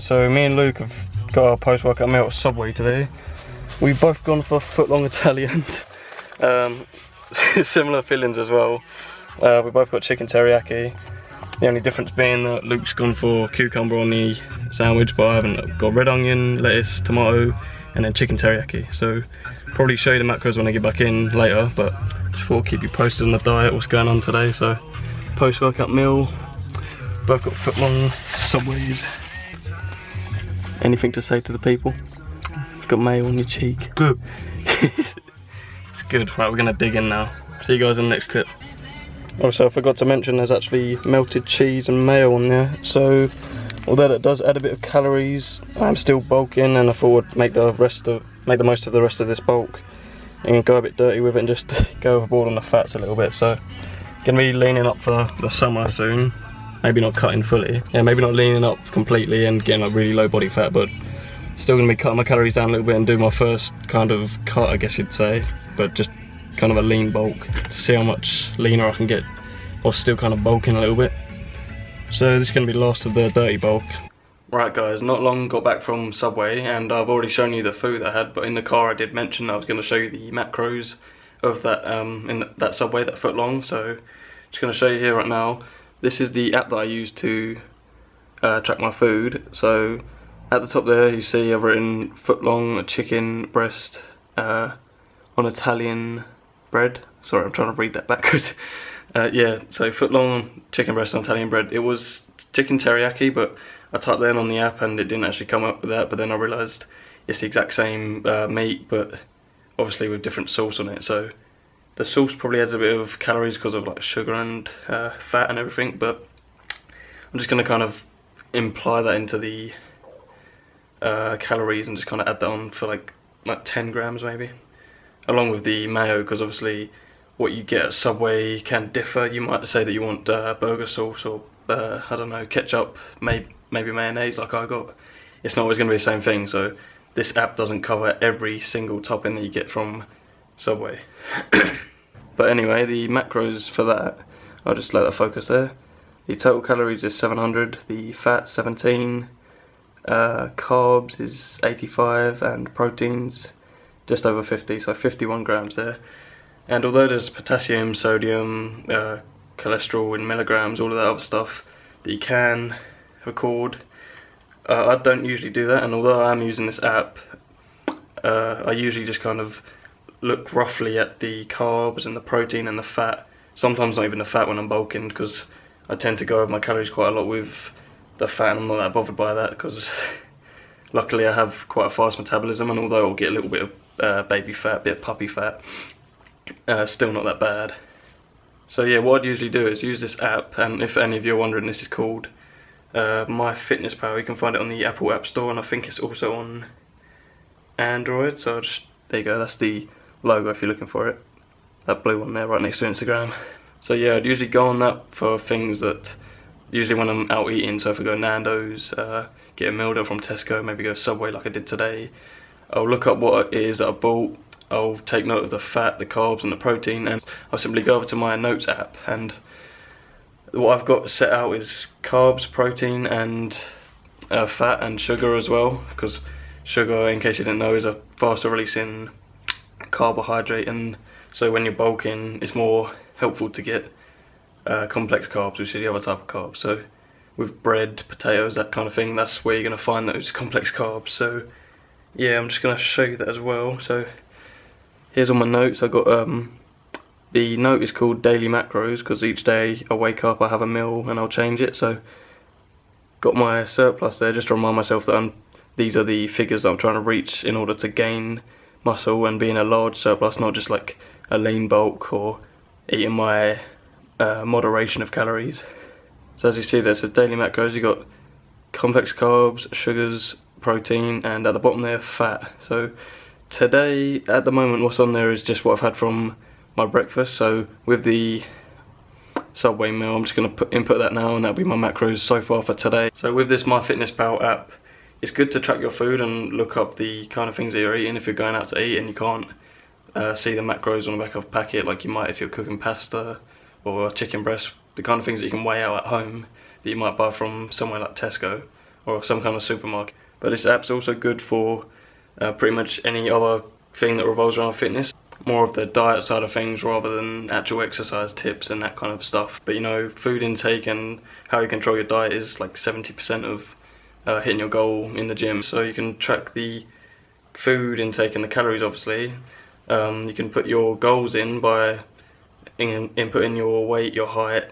So me and Luke have got our post-workout meal at Subway today. We've both gone for footlong Italian. Similar fillings as well. We both got chicken teriyaki. The only difference being that Luke's gone for cucumber on the sandwich, but I haven't. Got red onion, lettuce, tomato, and then chicken teriyaki. So probably show you the macros when I get back in later, but just thought I'll keep you posted on the diet, what's going on today. So post-workout meal, both got footlong Subways. Anything to say to the people? You've got mayo on your cheek. Good. It's good. Right, we're gonna dig in now. See you guys in the next clip. Also, I forgot to mention there's actually melted cheese and mayo on there. So, although that does add a bit of calories, I'm still bulking, and I thought I'd make the most of the rest of this bulk and go a bit dirty with it and just go overboard on the fats a little bit. So, gonna be leaning up for the summer soon. Maybe not cutting fully. Yeah, maybe not leaning up completely and getting like really low body fat, but still gonna be cutting my calories down a little bit and do my first kind of cut, I guess you'd say, but just kind of a lean bulk to see how much leaner I can get or still kind of bulking a little bit. So this is gonna be the last of the dirty bulk. Right guys, not long got back from Subway, and I've already shown you the food I had, but in the car I did mention I was gonna show you the macros of that that Subway, that footlong. So just gonna show you here right now. This is the app that I use to track my food. So at the top there you see I've written footlong chicken breast on Italian bread. Sorry, I'm trying to read that backwards. Yeah, so footlong chicken breast on Italian bread. It was chicken teriyaki, but I typed that in on the app and it didn't actually come up with that, but then I realised it's the exact same meat, but obviously with different sauce on it. So the sauce probably adds a bit of calories because of like sugar and fat and everything, but I'm just going to kind of imply that into the calories and just kind of add that on for like 10 grams maybe, along with the mayo, because obviously what you get at Subway can differ. You might say that you want burger sauce or I don't know, ketchup, maybe mayonnaise like I got. It's not always going to be the same thing, so this app doesn't cover every single topping that you get from Subway. But anyway, the macros for that, I'll just let that focus there. The total calories is 700, the fat 17, carbs is 85, and proteins just over 50, so 51 grams there. And although there's potassium, sodium, cholesterol in milligrams, all of that other stuff that you can record, I don't usually do that. And although I'm using this app, I usually just kind of look roughly at the carbs and the protein and the fat. Sometimes not even the fat when I'm bulking, because I tend to go over my calories quite a lot with the fat, and I'm not that bothered by that because luckily I have quite a fast metabolism, and although I'll get a little bit of baby fat, bit of puppy fat, still not that bad. So yeah, what I'd usually do is use this app, and if any of you are wondering, this is called MyFitnessPal. You can find it on the Apple App Store, and I think it's also on Android. So there you go, that's the logo if you're looking for it, that blue one there right next to Instagram. So yeah, I'd usually go on that for things that, usually when I'm out eating, so if I go Nando's, get a meal deal from Tesco, maybe go Subway like I did today, I'll look up what it is that I bought, I'll take note of the fat, the carbs and the protein, and I'll simply go over to my notes app, and what I've got set out is carbs, protein and fat and sugar as well, because sugar, in case you didn't know, is a faster releasing carbohydrate, and so when you're bulking it's more helpful to get complex carbs, which is the other type of carbs. So with bread, potatoes, that kind of thing, that's where you're going to find those complex carbs. So yeah, I'm just going to show you that as well. So here's all my notes. I got the note is called daily macros, because each day I wake up, I have a meal and I'll change it. So got my surplus there just to remind myself that these are the figures that I'm trying to reach in order to gain muscle and be in a large surplus, not just like a lean bulk or eating my moderation of calories. So as you see, there's the daily macros. You got complex carbs, sugars, protein, and at the bottom there, fat. So today, at the moment, what's on there is just what I've had from my breakfast. So with the Subway meal, I'm just going to input that now, and that'll be my macros so far for today. So with this MyFitnessPal app, it's good to track your food and look up the kind of things that you're eating if you're going out to eat and you can't see the macros on the back of a packet like you might if you're cooking pasta or chicken breast, the kind of things that you can weigh out at home that you might buy from somewhere like Tesco or some kind of supermarket. But this app's also good for pretty much any other thing that revolves around fitness. More of the diet side of things rather than actual exercise tips and that kind of stuff. But you know, food intake and how you control your diet is like 70% of hitting your goal in the gym. So you can track the food intake and the calories, obviously. You can put your goals in by inputting your weight, your height,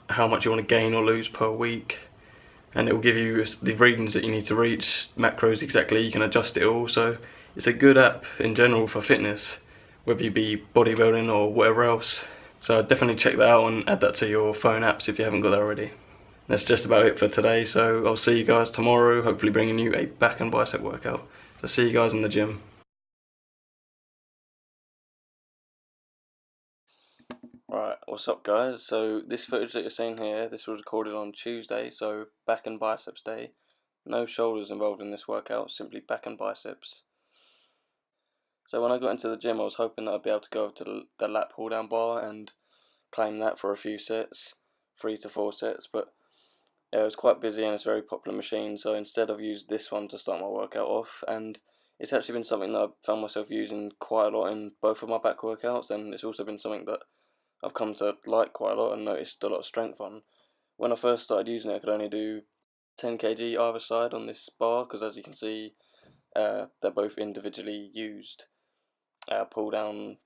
how much you want to gain or lose per week, and it will give you the readings that you need to reach, macros exactly. You can adjust it all. So it's a good app in general for fitness, whether you be bodybuilding or whatever else. So definitely check that out and add that to your phone apps if you haven't got that already. That's just about it for today, so I'll see you guys tomorrow, hopefully bringing you a back and bicep workout. So see you guys in the gym. Right, what's up guys? So this footage that you're seeing here, this was recorded on Tuesday, so back and biceps day. No shoulders involved in this workout, simply back and biceps. So when I got into the gym, I was hoping that I'd be able to go over to the lat pull down bar and claim that for a few sets, 3 to 4 sets, but yeah, it was quite busy and it's a very popular machine, so instead I've used this one to start my workout off, and it's actually been something that I've found myself using quite a lot in both of my back workouts, and it's also been something that I've come to like quite a lot and noticed a lot of strength on. When I first started using it, I could only do 10 kg either side on this bar, because as you can see, they're both individually used pull down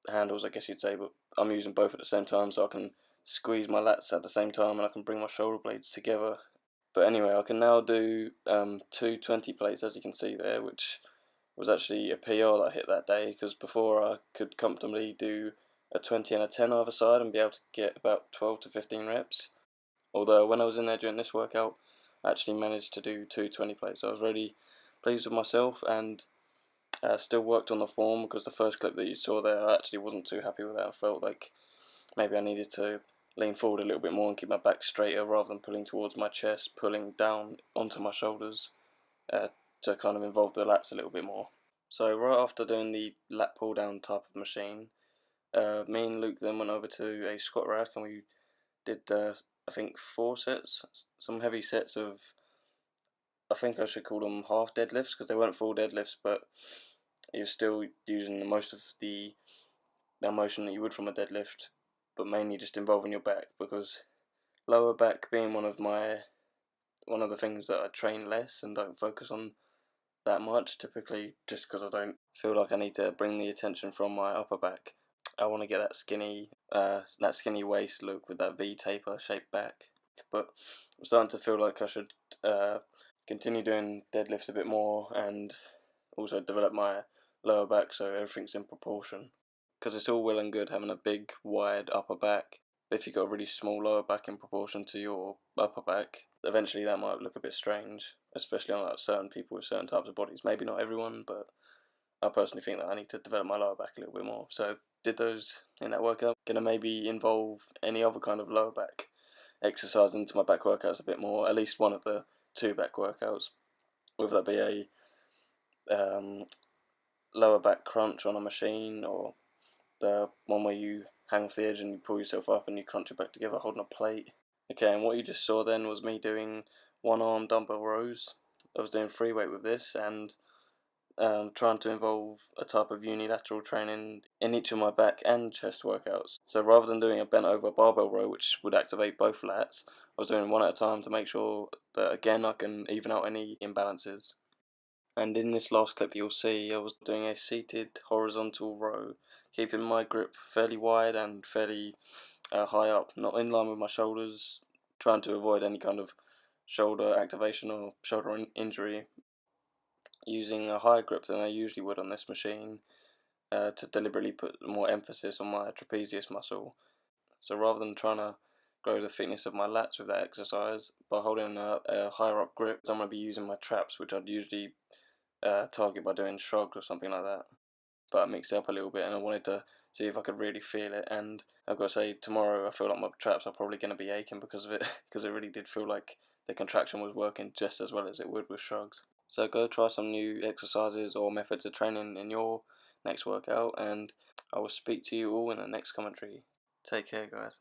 handles, I guess you'd say, but I'm using both at the same time, so I can squeeze my lats at the same time and I can bring my shoulder blades together. But anyway, I can now do 220 plates, as you can see there, which was actually a PR that I hit that day, because before I could comfortably do a 20 and a 10 either side and be able to get about 12 to 15 reps. Although when I was in there during this workout, I actually managed to do 220 plates, so I was really pleased with myself, and still worked on the form, because the first clip that you saw there, I actually wasn't too happy with that. I felt like maybe I needed to lean forward a little bit more and keep my back straighter rather than pulling towards my chest, pulling down onto my shoulders to kind of involve the lats a little bit more. So right after doing the lat pull down type of machine, me and Luke then went over to a squat rack and we did I think 4 sets, some heavy sets of, I think I should call them half deadlifts, because they weren't full deadlifts, but you're still using most of the motion that you would from a deadlift, but mainly just involving your back, because lower back being one of the things that I train less and don't focus on that much, typically just because I don't feel like I need to bring the attention from my upper back. I want to get that skinny waist look with that V taper shaped back, but I'm starting to feel like I should continue doing deadlifts a bit more and also develop my lower back so everything's in proportion. Because it's all well and good having a big, wide upper back, but if you've got a really small lower back in proportion to your upper back, eventually that might look a bit strange, especially on like certain people with certain types of bodies. Maybe not everyone, but I personally think that I need to develop my lower back a little bit more. So did those in that workout. Gonna maybe involve any other kind of lower back exercise into my back workouts a bit more, at least one of the 2 back workouts, whether that be a lower back crunch on a machine, or the one where you hang off the edge and you pull yourself up and you crunch it back together holding a plate. Okay, and what you just saw then was me doing 1-arm dumbbell rows. I was doing free weight with this and trying to involve a type of unilateral training in each of my back and chest workouts. So rather than doing a bent over barbell row, which would activate both lats, I was doing one at a time to make sure that again I can even out any imbalances. And in this last clip you'll see I was doing a seated horizontal row, keeping my grip fairly wide and fairly high up, not in line with my shoulders, trying to avoid any kind of shoulder activation or shoulder injury, using a higher grip than I usually would on this machine to deliberately put more emphasis on my trapezius muscle. So rather than trying to grow the thickness of my lats with that exercise, by holding a higher up grip, I'm going to be using my traps, which I'd usually target by doing shrugs or something like that. But I mixed it up a little bit and I wanted to see if I could really feel it, and I've got to say tomorrow I feel like my traps are probably going to be aching because of it, because it really did feel like the contraction was working just as well as it would with shrugs. So go try some new exercises or methods of training in your next workout, and I will speak to you all in the next commentary. Take care guys.